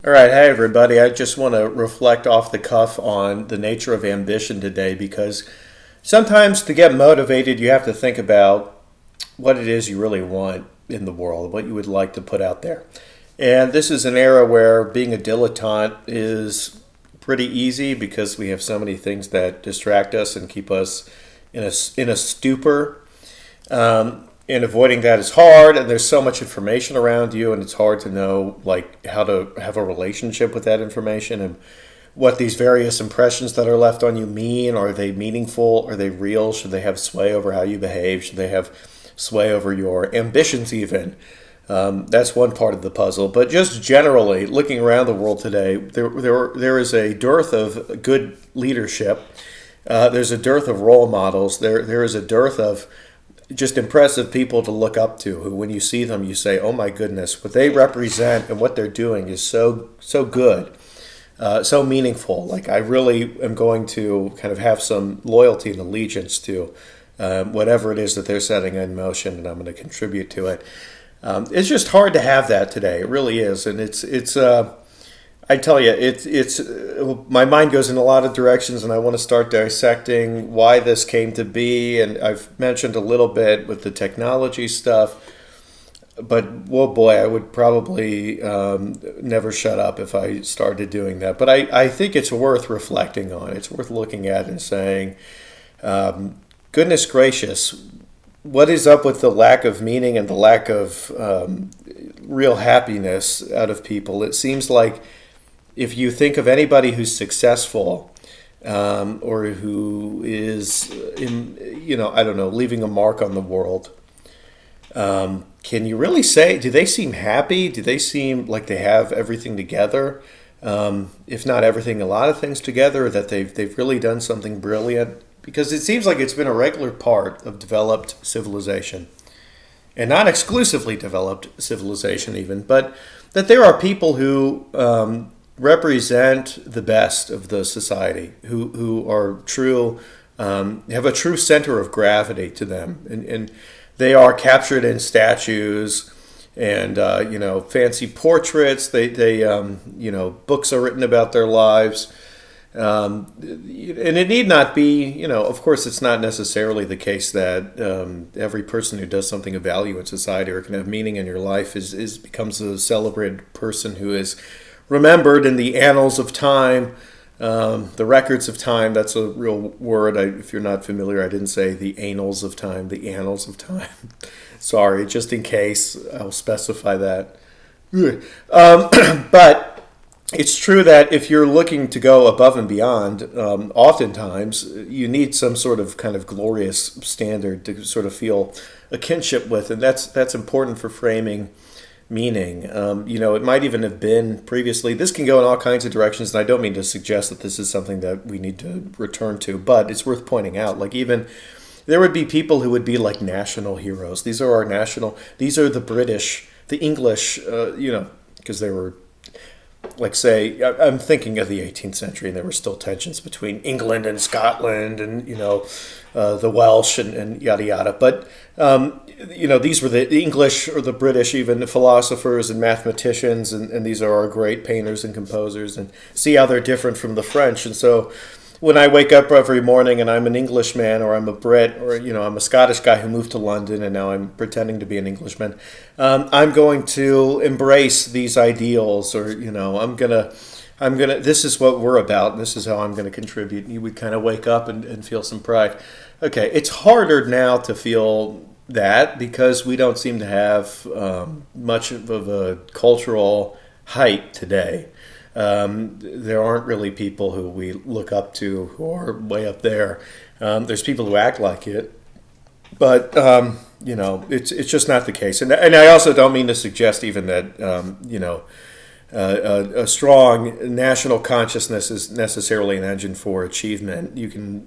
All right, hey everybody. I just want to reflect off the cuff on the nature of ambition today because sometimes to get motivated, you have to think about what it is you really want in the world, what you would like to put out there. And this is an era where being a dilettante is pretty easy because we have so many things that distract us and keep us in a stupor. And avoiding that is hard, and there's so much information around you, and it's hard to know like how to have a relationship with that information and what these various impressions that are left on you mean. Are they meaningful? Are they real? Should they have sway over how you behave? Should they have sway over your ambitions even? That's one part of the puzzle. But just generally, looking around the world today, there is a dearth of good leadership. There's a dearth of role models. There is a dearth of just impressive people to look up to, who when you see them you say, oh my goodness, what they represent and what they're doing is so good, so meaningful. Like I really am going to kind of have some loyalty and allegiance to whatever it is that they're setting in motion, and I'm going to contribute to it. It's just hard to have that today. It really is. And it's I tell you, it's my mind goes in a lot of directions, and I want to start dissecting why this came to be. And I've mentioned a little bit with the technology stuff, but oh boy, I would probably never shut up if I started doing that. But I think it's worth reflecting on. It's worth looking at and saying, goodness gracious, what is up with the lack of meaning and the lack of real happiness out of people? It seems like if you think of anybody who's successful or who is, I don't know, leaving a mark on the world, can you really say, do they seem happy? Do they seem like they have everything together? If not everything, a lot of things together, that they've really done something brilliant? Because it seems like it's been a regular part of developed civilization, and not exclusively developed civilization even, but that there are people who represent the best of the society, who are true, have a true center of gravity to them, and they are captured in statues and fancy portraits. They books are written about their lives. And it need not be, of course, it's not necessarily the case that every person who does something of value in society or can have meaning in your life becomes a celebrated person who is remembered in the annals of time, the records of time. That's a real word. If you're not familiar, I didn't say the annals of time, the annals of time. Sorry, just in case, I'll specify that. But it's true that if you're looking to go above and beyond, oftentimes you need some sort of kind of glorious standard to sort of feel a kinship with, and that's important for framing meaning. It might even have been previously. This can go in all kinds of directions, and I don't mean to suggest that this is something that we need to return to, but it's worth pointing out. Like even there would be people who would be like national heroes. These are these are the British, the English, because they were, like say, I'm thinking of the 18th century, and there were still tensions between England and Scotland, and the Welsh and yada yada. But these were the English or the British, even the philosophers and mathematicians, and these are our great painters and composers. And see how they're different from the French. And so when I wake up every morning and I'm an Englishman, or I'm a Brit, or I'm a Scottish guy who moved to London and now I'm pretending to be an Englishman, I'm going to embrace these ideals, or I'm gonna. This is what we're about, and this is how I'm gonna contribute. And you would kind of wake up and feel some pride. Okay, it's harder now to feel that because we don't seem to have much of a cultural height today. There aren't really people who we look up to who are way up there. There's people who act like it, but it's just not the case. And I also don't mean to suggest even that a strong national consciousness is necessarily an engine for achievement.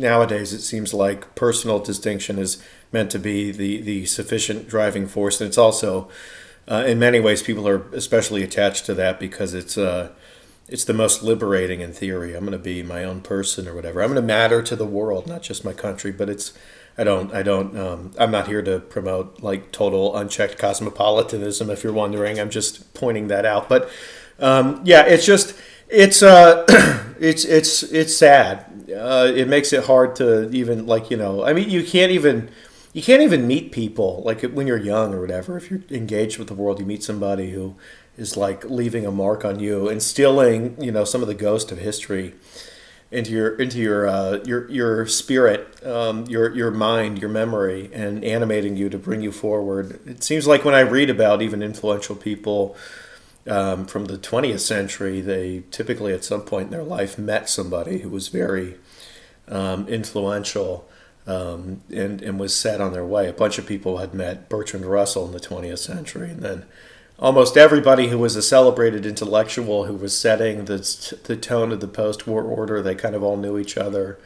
Nowadays it seems like personal distinction is meant to be the sufficient driving force, and it's also in many ways people are especially attached to that because it's the most liberating in theory. I'm going to be my own person or whatever. I'm going to matter to the world, not just my country. But I'm not here to promote like total unchecked cosmopolitanism, if you're wondering. I'm just pointing that out. But Yeah, it's just it's it's sad. It makes it hard to even like I mean you can't even meet people like when you're young or whatever. If you're engaged with the world, you meet somebody who is like leaving a mark on you, instilling some of the ghost of history into your spirit, your mind, your memory, and animating you to bring you forward. It seems like when I read about even influential people from the 20th century, they typically at some point in their life met somebody who was very influential and was set on their way. A bunch of people had met Bertrand Russell in the 20th century, and then almost everybody who was a celebrated intellectual who was setting the tone of the post-war order, they kind of all knew each other.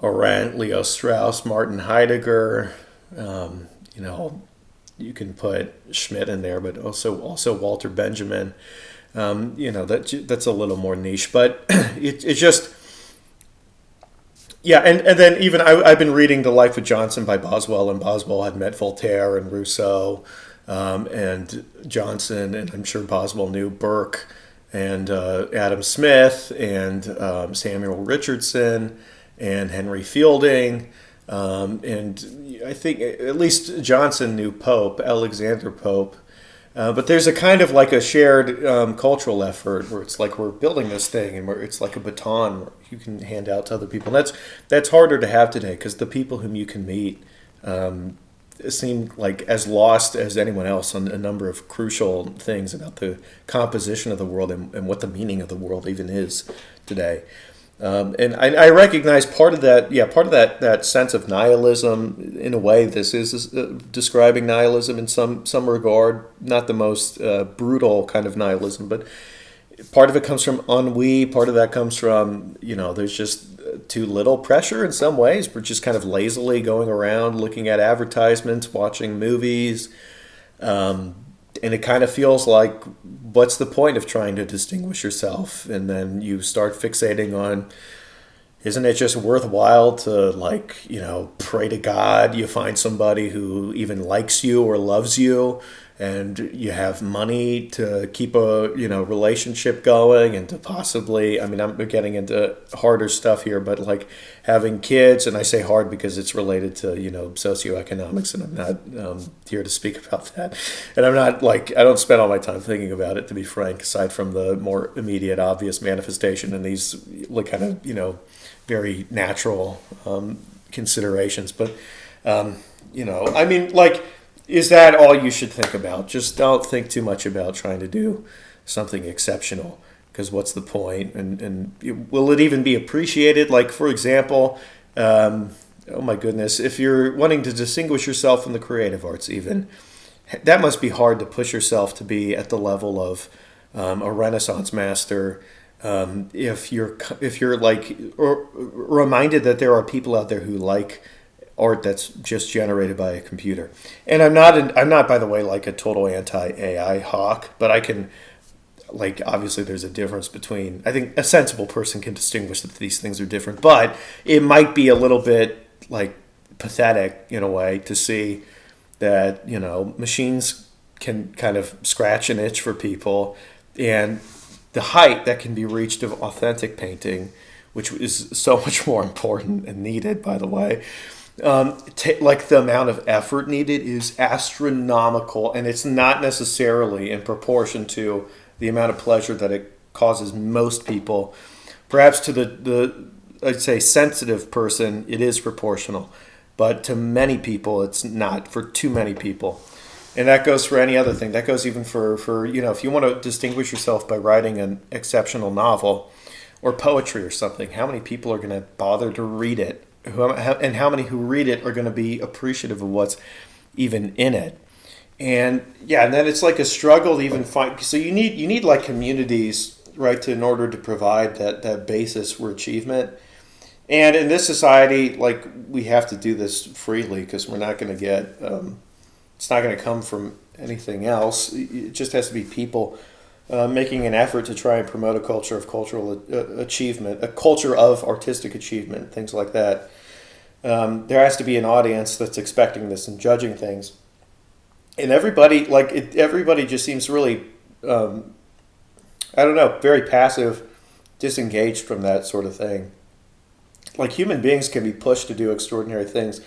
Arendt, Leo Strauss, Martin Heidegger, you can put Schmidt in there, but also Walter Benjamin. That's a little more niche, but it's just yeah. And then even I've been reading The Life of Johnson by Boswell, and Boswell had met Voltaire and Rousseau, and Johnson, and I'm sure Boswell knew Burke and Adam Smith and Samuel Richardson and Henry Fielding. And I think at least Johnson knew Pope, Alexander Pope. But there's a kind of like a shared cultural effort where it's like we're building this thing and where it's like a baton where you can hand out to other people. And that's harder to have today because the people whom you can meet seem like as lost as anyone else on a number of crucial things about the composition of the world and what the meaning of the world even is today. And I recognize part of that sense of nihilism. In a way, this is describing nihilism in some regard, not the most brutal kind of nihilism, but part of it comes from ennui. Part of that comes from, there's just too little pressure in some ways. We're just kind of lazily going around looking at advertisements, watching movies. And it kind of feels like, what's the point of trying to distinguish yourself? And then you start fixating on, isn't it just worthwhile to pray to God? You find somebody who even likes you or loves you, and you have money to keep a relationship going, and to possibly, I mean, I'm getting into harder stuff here, but like having kids, and I say hard because it's related to socioeconomics, and I'm not here to speak about that, and I'm not I don't spend all my time thinking about it, to be frank, aside from the more immediate obvious manifestation and these kind of very natural considerations, but I mean, is that all you should think about? Just don't think too much about trying to do something exceptional, because what's the point? And will it even be appreciated? Like, for example, oh my goodness, if you're wanting to distinguish yourself from the creative arts even, that must be hard to push yourself to be at the level of a Renaissance master. If you're reminded that there are people out there who like art that's just generated by a computer. And I'm not by the way like a total anti-AI hawk, but I can obviously there's a difference between, I think a sensible person can distinguish that these things are different, but it might be a little bit pathetic in a way to see that machines can kind of scratch an itch for people, and the height that can be reached of authentic painting, which is so much more important and needed, by the way. The amount of effort needed is astronomical, and it's not necessarily in proportion to the amount of pleasure that it causes most people. Perhaps to the I'd say sensitive person, it is proportional, but to many people, it's not. For too many people, and that goes for any other thing. That goes even for if you want to distinguish yourself by writing an exceptional novel or poetry or something, how many people are going to bother to read it? And how many who read it are going to be appreciative of what's even in it? And and then it's like a struggle to even find. So you need communities, right, in order to provide that basis for achievement. And in this society, we have to do this freely because we're not going to get. It's not going to come from anything else. It just has to be people making an effort to try and promote a culture of cultural achievement, a culture of artistic achievement, things like that. There has to be an audience that's expecting this and judging things. And everybody just seems really I don't know, very passive, disengaged from that sort of thing. Like human beings can be pushed to do extraordinary things,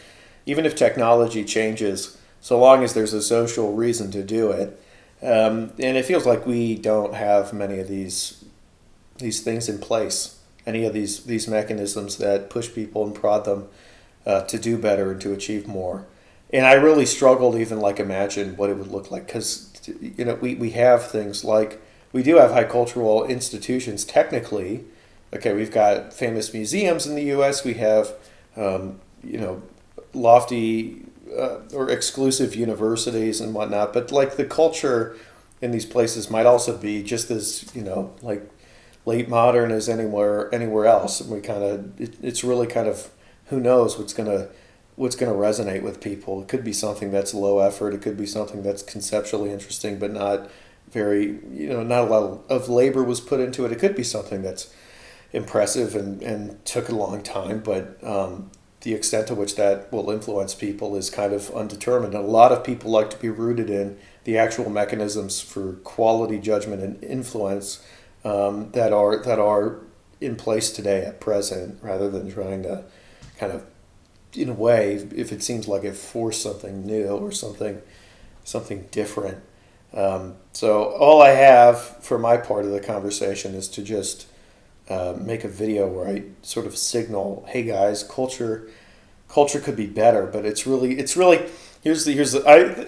even if technology changes, so long as there's a social reason to do it. And it feels like we don't have many of these things in place, any of these mechanisms that push people and prod them to do better and to achieve more. And I really struggled to even like imagine what it would look like because we have things like we do have high cultural institutions technically. Okay, we've got famous museums in the U.S. We have lofty or exclusive universities and whatnot. But like the culture in these places might also be just as like late modern as anywhere else. And we kind of it's really kind of who knows what's gonna resonate with people. It could be something that's low effort. It could be something that's conceptually interesting, but not very not a lot of labor was put into it. It could be something that's impressive and took a long time, but the extent to which that will influence people is kind of undetermined. And a lot of people like to be rooted in the actual mechanisms for quality judgment and influence that are in place today at present, rather than trying to kind of, in a way, if it seems like it forced something new or something different. So all I have for my part of the conversation is to just make a video where I sort of signal, hey guys, culture could be better, but it's really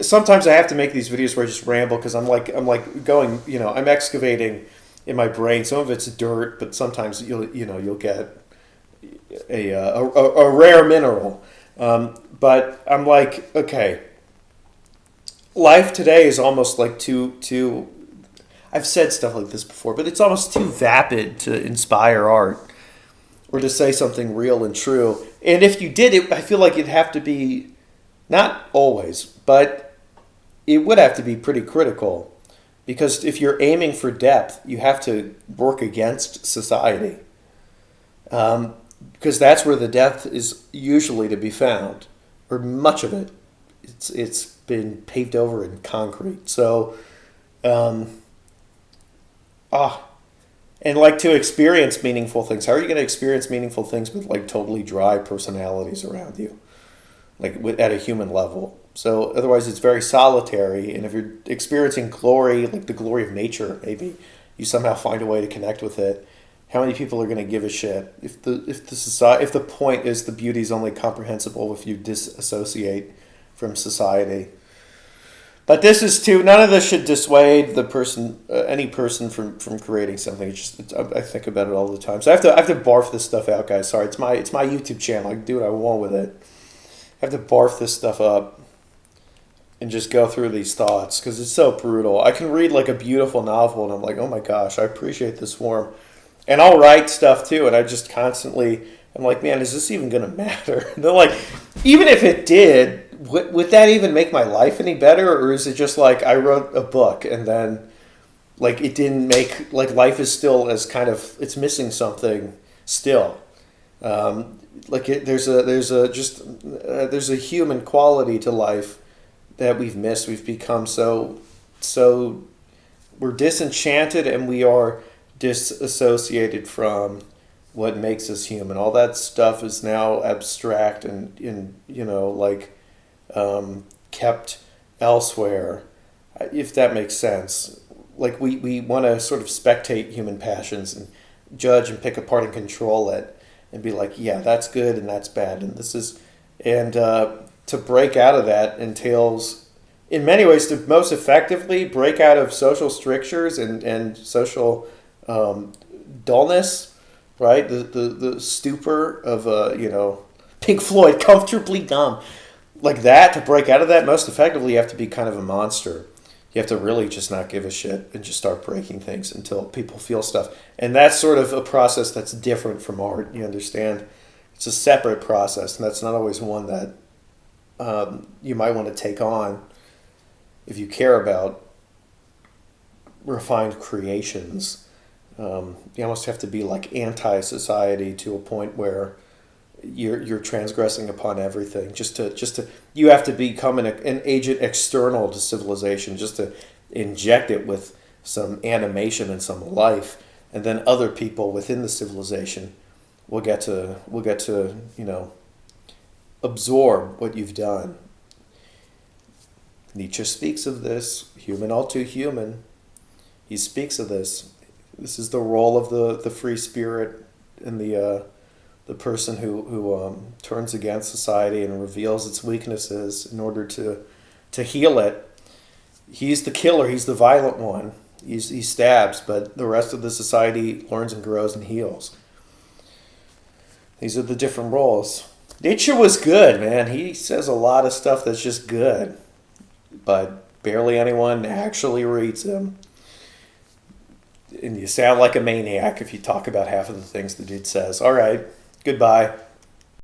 sometimes I have to make these videos where I just ramble because I'm like going, I'm excavating in my brain. Some of it's dirt, but sometimes you'll get a rare mineral. But I'm like, okay, life today is almost like too. I've said stuff like this before, but it's almost too vapid to inspire art or to say something real and true. And if you did it, I feel like it'd have to be, not always, but it would have to be pretty critical. Because if you're aiming for depth, you have to work against society. Because that's where the depth is usually to be found, or much of it. It's been paved over in concrete. So, and like to experience meaningful things. How are you going to experience meaningful things with like totally dry personalities around you, like at a human level? So otherwise, it's very solitary. And if you're experiencing glory, like the glory of nature, maybe you somehow find a way to connect with it. How many people are going to give a shit if the point is the beauty is only comprehensible if you disassociate from society? But this is too. None of this should dissuade the person, any person, from creating something. I think about it all the time. So I have to barf this stuff out, guys. Sorry, it's my YouTube channel. I can do what I want with it. I have to barf this stuff up and just go through these thoughts because it's so brutal. I can read like a beautiful novel and I'm like, oh my gosh, I appreciate this form. And I'll write stuff too, and I just constantly, I'm like, man, is this even going to matter? And they're like, even if it did, would that even make my life any better? Or is it just like I wrote a book and then like it didn't make, like life is still as kind of, it's missing something still. There's a human quality to life that we've missed. We've become so we're disenchanted and we are disassociated from what makes us human. All that stuff is now abstract and kept elsewhere, if that makes sense. Like we want to sort of spectate human passions and judge and pick apart and control it and be like, yeah, that's good and that's bad and this is, and to break out of that entails, in many ways, to most effectively break out of social strictures and social dullness, right? The stupor of Pink Floyd, Comfortably Numb, like that. To break out of that most effectively, you have to be kind of a monster. You have to really just not give a shit and just start breaking things until people feel stuff. And that's sort of a process that's different from art. You understand? It's a separate process, and that's not always one that you might want to take on if you care about refined creations. You almost have to be like anti-society to a point where you're transgressing upon everything. Just to you have to become an agent external to civilization, just to inject it with some animation and some life, and then other people within the civilization will get to absorb what you've done. Nietzsche speaks of this, human all too human. He speaks of this. This is the role of the free spirit and the person who turns against society and reveals its weaknesses in order to heal it. He's the killer. He's the violent one. He stabs, but the rest of the society learns and grows and heals. These are the different roles. Nietzsche was good, man. He says a lot of stuff that's just good, but barely anyone actually reads him. And you sound like a maniac if you talk about half of the things the dude says. All right, goodbye.